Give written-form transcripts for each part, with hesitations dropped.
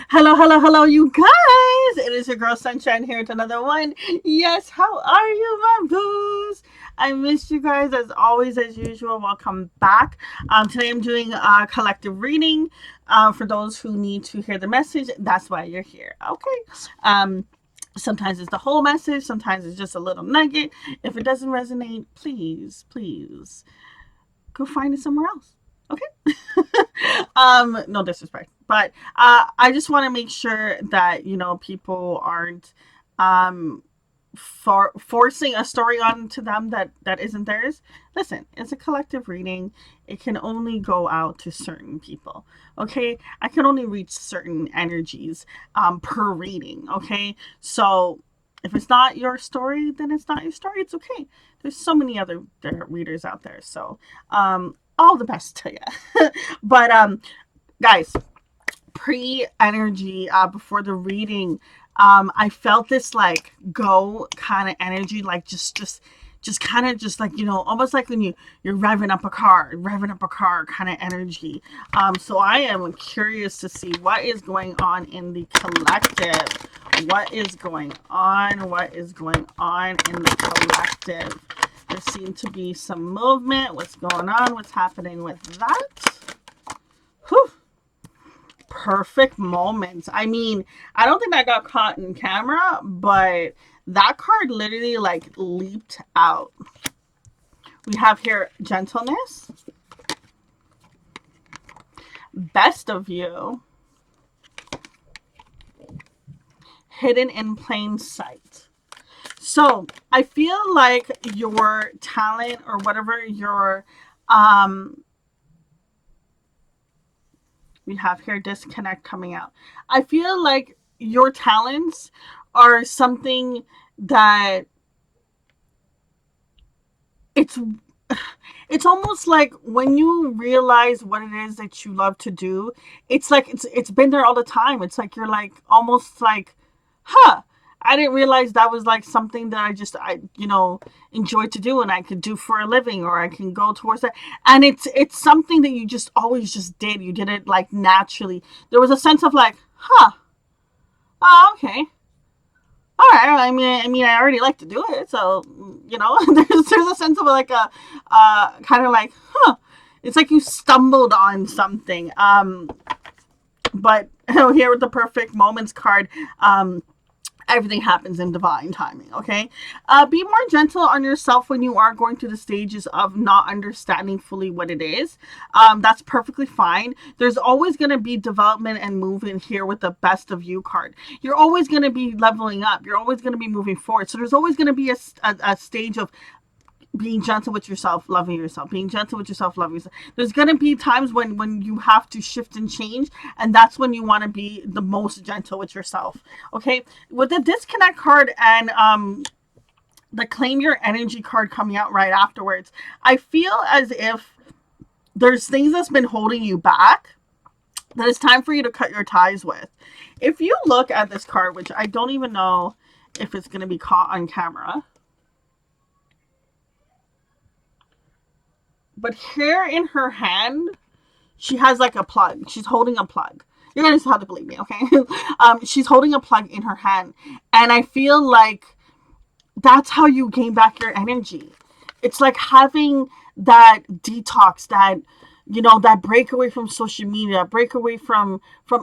Hello, hello, hello, you guys! It is your girl Sunshine here with another one. Yes, how are you, my booze? I missed you guys as always, as usual. Welcome back. Today I'm doing a collective reading. For those who need to hear the message, that's why you're here. Okay. Um, Sometimes it's the whole message. Sometimes it's just a little nugget. If it doesn't resonate, please go find it somewhere else. Okay. No disrespect, but I just want to make sure that people aren't um forcing a story onto them that isn't theirs. Listen, it's a collective reading. It can only go out to certain people. Okay, I can only reach certain energies per reading. Okay, so if it's not your story, then it's not your story. It's okay. There's so many other readers out there. So all the best to you. But guys, pre energy before the reading, I felt this like go kind of energy, like just kind of just like almost like when you're revving up a car kind of energy. So I am curious to see what is going on in the collective. What is going on in the collective? There seems to be some movement. What's going on? What's happening with that? Whew. Perfect moments. I mean, I don't think that got caught in camera, but that card literally like leaped out. We have here gentleness, best of you, hidden in plain sight. So I feel like your talent or whatever your um we have here disconnect coming out. I feel like your talents are something that it's it's almost like when you realize what it is that you love to do, it's like it's been there all the time. It's like you're like almost like, huh, I didn't realize that was like something that I enjoy to do and I could do for a living or I can go towards that. And it's something that you just always just did. You did it like naturally. There was a sense of like, huh, oh, okay. All right. I already like to do it, so there's a sense of like a, kind of like, huh. It's like you stumbled on something. But here with the perfect moments card, everything happens in divine timing. Okay, be more gentle on yourself when you are going through the stages of not understanding fully what it is. That's perfectly fine. There's always going to be development and movement here with the best of you card. You're always going to be leveling up. You're always going to be moving forward. So there's always going to be a stage of being gentle with yourself, loving yourself, being gentle with yourself, loving yourself. There's gonna be times when you have to shift and change, and that's when you want to be the most gentle with yourself. Okay, with the disconnect card and the claim your energy card coming out right afterwards, I feel as if there's things that's been holding you back that it's time for you to cut your ties with. If you look at this card, which I don't even know if it's gonna be caught on camera, but here in her hand, she has like a plug. She's holding a plug. You're gonna just have to believe me, okay? She's holding a plug in her hand, and I feel like that's how you gain back your energy. It's like having that detox, that break away from social media, break away from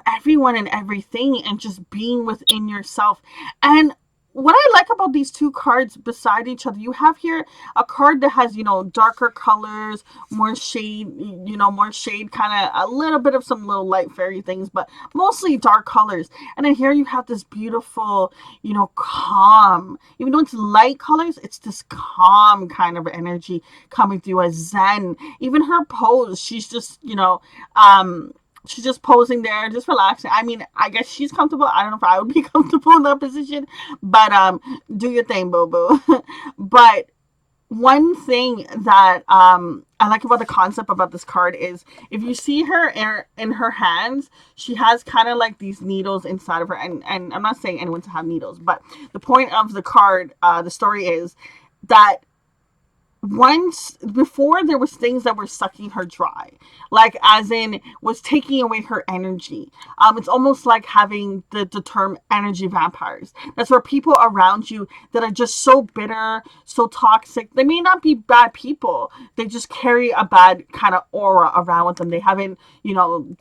everyone and everything, and just being within yourself. And what I like about these two cards beside each other, you have here a card that has, darker colors, more shade, kind of a little bit of some little light fairy things, but mostly dark colors. And then here you have this beautiful, calm. Even though it's light colors, it's this calm kind of energy coming through as zen. Even her pose, she's just posing there, just relaxing. I mean, I guess she's comfortable. I don't know if I would be comfortable in that position, but do your thing, boo boo. But one thing that I like about the concept about this card is if you see her in her hands, she has kind of like these needles inside of her. And I'm not saying anyone to have needles, but the point of the card, the story is that once before there was things that were sucking her dry, like as in was taking away her energy. It's almost like having the term energy vampires. That's where people around you that are just so bitter, so toxic. They may not be bad people, they just carry a bad kind of aura around with them. They haven't,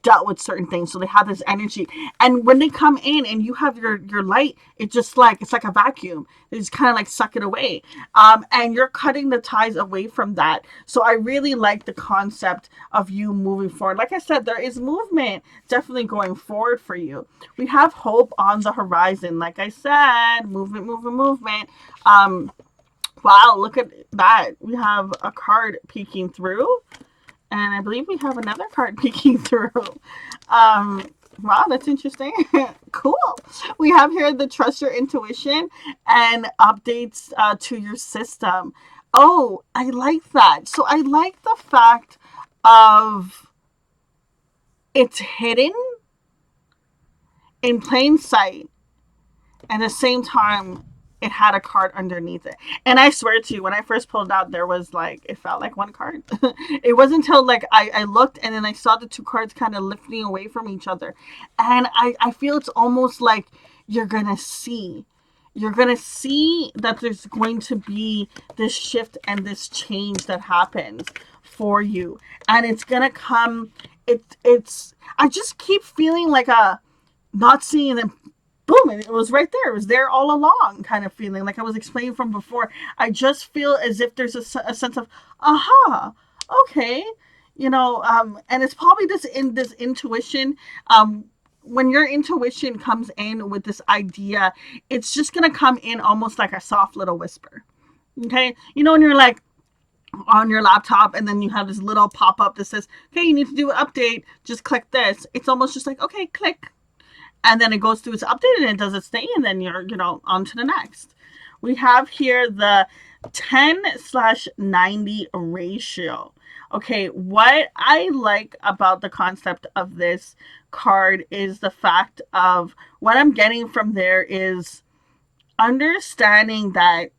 dealt with certain things, so they have this energy. And when they come in and you have your light, it's like a vacuum. They just kind of like suck it away. And you're cutting the ties away from that. So I really like the concept of you moving forward. Like I said, there is movement definitely going forward for you. We have hope on the horizon. Like I said, movement, movement, movement. Um, wow, look at that. We have a card peeking through, and I believe we have another card peeking through. Um, wow, that's interesting. Cool. We have here the trust your intuition and updates to your system. Oh, I like that. So I like the fact of it's hidden in plain sight, and at the same time it had a card underneath it. And I swear to you, when I first pulled out, there was like, it felt like one card. It wasn't until like I looked and then I saw the two cards kind of lifting away from each other. And I feel it's almost like you're gonna see. You're gonna see that there's going to be this shift and this change that happens for you. And it's gonna come, it's I just keep feeling like a not seeing them, boom, and it was right there. It was there all along, kind of feeling like I was explaining from before. I just feel as if there's a sense of, aha, okay, and it's probably this intuition. When your intuition comes in with this idea, it's just gonna come in almost like a soft little whisper. Okay, when you're like on your laptop and then you have this little pop up that says, "Okay, you need to do an update. Just click this." It's almost just like, okay, click, and then it goes through its update and it does its thing, and then you're on to the next. We have here the 10/90 ratio. Okay, what I like about the concept of this card is the fact of what I'm getting from there is understanding that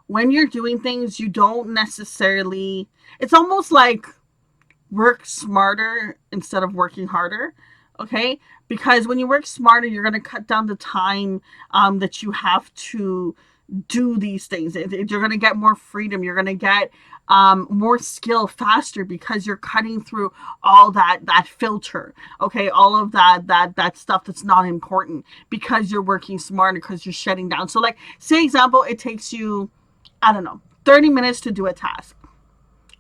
when you're doing things, you don't necessarily, it's almost like work smarter instead of working harder. Okay, because when you work smarter, you're going to cut down the time that you have to do these things. You're going to get more freedom. You're going to get more skill faster because you're cutting through all that filter. Okay, all of that stuff that's not important because you're working smarter, because you're shutting down. So like, say example, it takes you, I don't know, 30 minutes to do a task.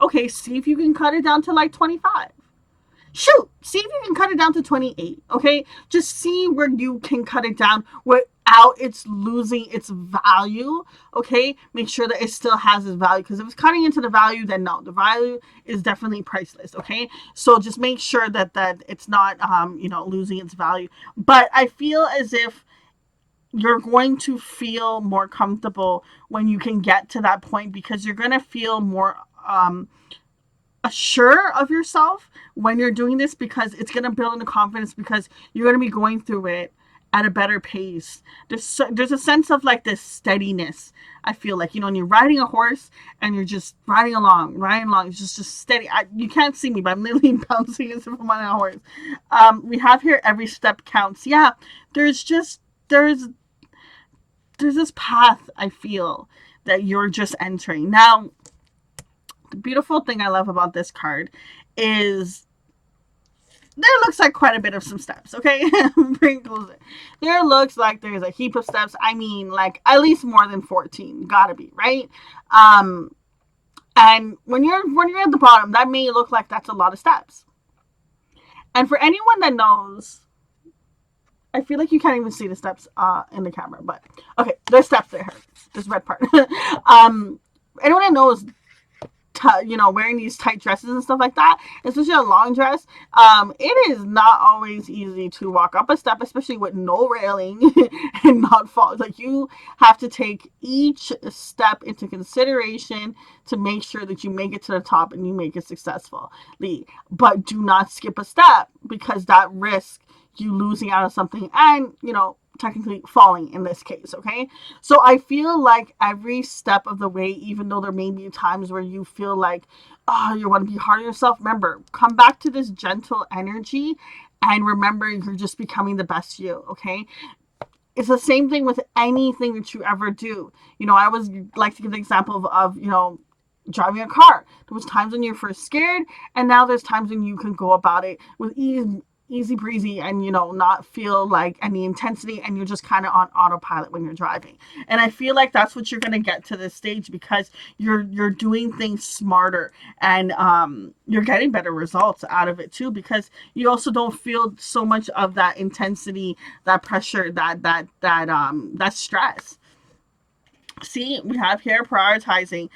Okay, see if you can cut it down to like 25. Shoot, see if you can cut it down to 28. Okay, just see where you can cut it down without it's losing its value. Okay, make sure that it still has its value, because if it's cutting into the value, then no, the value is definitely priceless. Okay, so just make sure that it's not losing its value. But I feel as if you're going to feel more comfortable when you can get to that point, because you're going to feel more sure of yourself when you're doing this, because it's going to build into confidence, because you're going to be going through it at a better pace. There's a sense of like this steadiness. I feel like, when you're riding a horse and you're just riding along, it's just steady. You can't see me, but I'm literally bouncing as if I'm on a horse. We have here every step counts. Yeah, there's this path, I feel, that you're just entering. Now, the beautiful thing I love about this card is there looks like quite a bit of some steps, okay? Bring closer. There looks like there's a heap of steps. I mean, like at least more than 14. Gotta be, right? And when you're at the bottom, that may look like that's a lot of steps. And for anyone that knows, I feel like you can't even see the steps in the camera, but okay, there's steps there. This red part. Anyone that knows, wearing these tight dresses and stuff like that, especially a long dress, it is not always easy to walk up a step, especially with no railing and not fall. Like, you have to take each step into consideration to make sure that you make it to the top and you make it successfully. But do not skip a step, because that risks you losing out on something and, technically falling in this case, okay? So I feel like every step of the way, even though there may be times where you feel like, oh, you want to be hard on yourself, remember, come back to this gentle energy and remember you're just becoming the best you, okay? It's the same thing with anything that you ever do. I always like to give the example of driving a car. There was times when you're first scared, and now there's times when you can go about it with easy breezy, and not feel like any intensity, and you're just kind of on autopilot when you're driving. And I feel like that's what you're going to get to this stage, because you're doing things smarter, and you're getting better results out of it too, because you also don't feel so much of that intensity, that pressure, that stress. See, we have here prioritizing,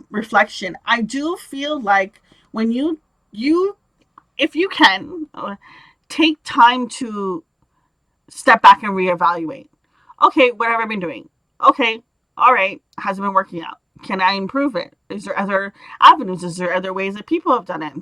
reflection. I do feel like when you if you can, take time to step back and reevaluate. Okay, what have I been doing? Okay, all right, has it been working out? Can I improve it? Is there other avenues? Is there other ways that people have done it?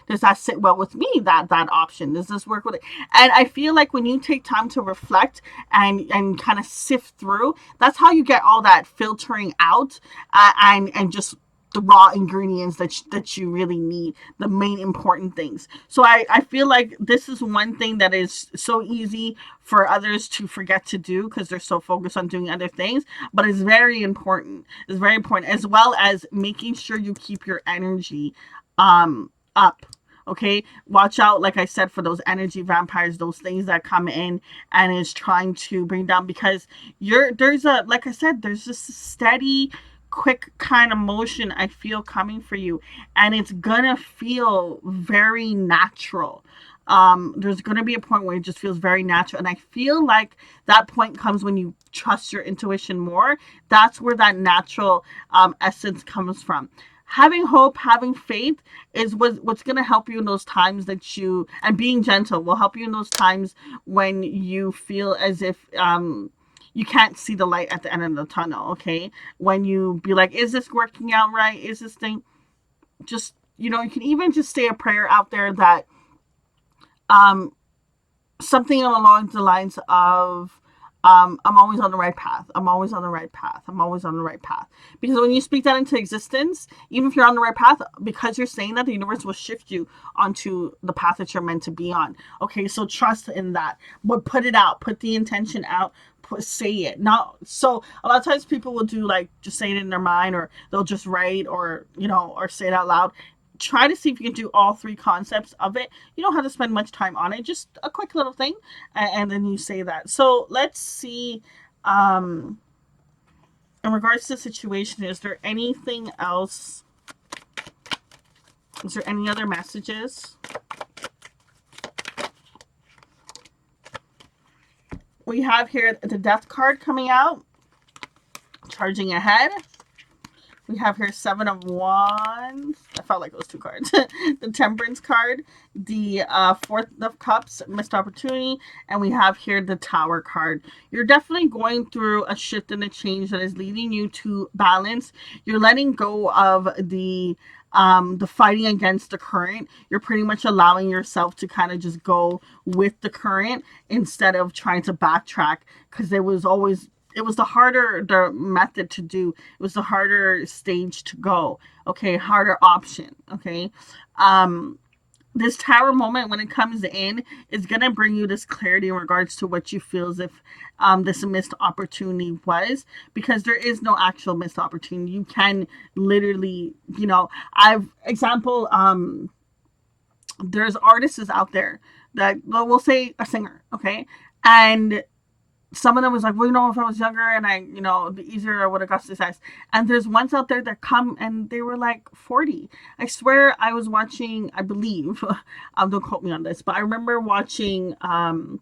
Does that sit well with me? That option, does this work with it? And I feel like when you take time to reflect and kind of sift through, that's how you get all that filtering out, and just the raw ingredients that you really need, the main important things. So I feel like this is one thing that is so easy for others to forget to do because they're so focused on doing other things, but it's very important. It's very important, as well as making sure you keep your energy up. Okay, watch out, like I said, for those energy vampires, those things that come in and is trying to bring down, because like I said, there's just a steady, quick kind of motion I feel coming for you, and it's gonna feel very natural. There's gonna be a point where it just feels very natural, and I feel like that point comes when you trust your intuition more. That's where that natural essence comes from. Having hope, having faith is what's going to help you in those times and being gentle will help you in those times when you feel as if you can't see the light at the end of the tunnel. Okay, when you be like, is this working out right? Is this thing just, you can even just say a prayer out there that um something along the lines of, I'm always on the right path. I'm always on the right path. I'm always on the right path. Because when you speak that into existence, even if you're on the right path, because you're saying that, the universe will shift you onto the path that you're meant to be on. Okay, so trust in that. But put it out. Put the intention out. Say it. Not so. A lot of times people will do like just say it in their mind, or they'll just write, or or say it out loud. Try to see if you can do all three concepts of it. You don't have to spend much time on it, just a quick little thing, and then you say that. So let's see, in regards to the situation, is there anything else? Is there any other messages? We have here the Death card coming out, charging ahead. We have here Seven of Wands. I felt like those two cards. The Temperance card, the Fourth of Cups, missed opportunity, and we have here the Tower card. You're definitely going through a shift and a change that is leading you to balance. You're letting go of the fighting against the current. You're pretty much allowing yourself to kind of just go with the current instead of trying to backtrack, because it was the method to do. It was the harder stage to go. Okay, harder option. Okay. This Tower moment, when it comes in, is going to bring you this clarity in regards to what you feel as if this missed opportunity was, because there is no actual missed opportunity. You can literally, there's artists out there that, well, we'll say a singer, okay? And some of them was like, well, if I was younger and it'd be easier, I would have got success. And there's ones out there that come and they were like 40. I swear I was watching, I believe, don't quote me on this, but I remember watching 2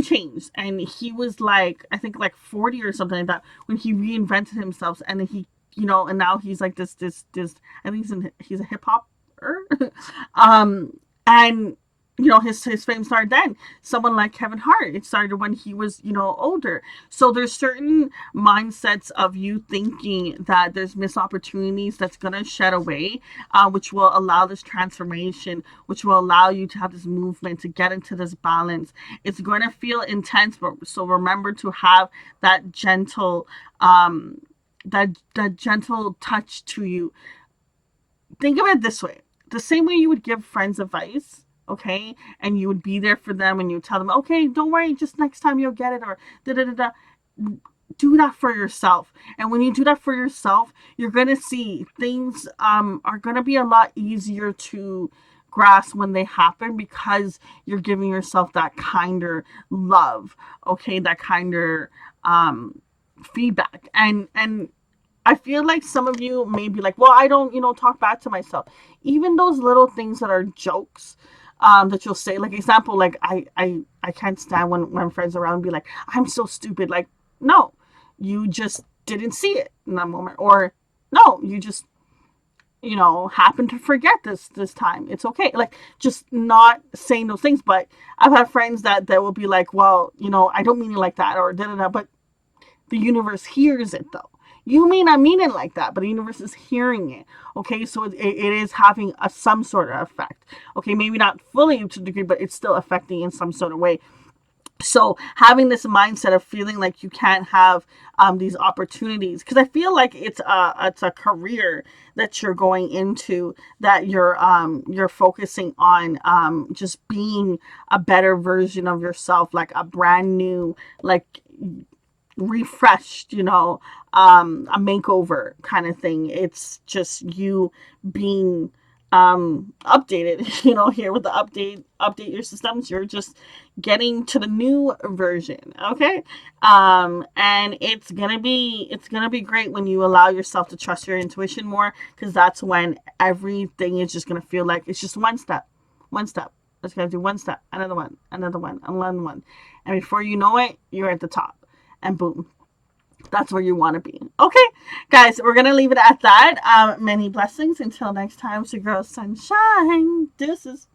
Chainz, and he was like, I think like 40 or something like that, when he reinvented himself, and he, and now he's like this, I think he's a hip hopper. And his fame started then. Someone like Kevin Hart, it started when he was, older. So there's certain mindsets of you thinking that there's missed opportunities that's gonna shed away, which will allow this transformation, which will allow you to have this movement to get into this balance. It's going to feel intense, but so remember to have that gentle, that gentle touch to you. Think of it this way: the same way you would give friends advice, okay, and you would be there for them, and you tell them, okay, don't worry, just next time you'll get it, or da da da da. Do that for yourself, and when you do that for yourself, you're gonna see things are gonna be a lot easier to grasp when they happen, because you're giving yourself that kinder love, okay, that kinder feedback. And I feel like some of you may be like, well, I don't, talk back to myself. Even those little things that are jokes, that you'll say, like example, like I can't stand when friends around be like, I'm so stupid. Like, no, you just didn't see it in that moment, or no, you just, happen to forget this time. It's okay. Like, just not saying those things. But I've had friends that will be like, well, I don't mean it like that, or da da da. But the universe hears it though. You may not mean it like that, but the universe is hearing it. Okay, so it is having some sort of effect. Okay, maybe not fully to the degree, but it's still affecting in some sort of way. So having this mindset of feeling like you can't have these opportunities, because I feel like it's a career that you're going into, that you're focusing on just being a better version of yourself, like a brand new, like refreshed, a makeover kind of thing. It's just you being updated, here with the update your systems. You're just getting to the new version, okay? And it's gonna be great when you allow yourself to trust your intuition more, because that's when everything is just gonna feel like it's just one step. It's gonna do one step, another one, another one, another one, and before you know it, you're at the top, and boom, that's where you want to be. Okay, guys, we're gonna leave it at that. Many blessings until next time. So, girl, sunshine, deuces.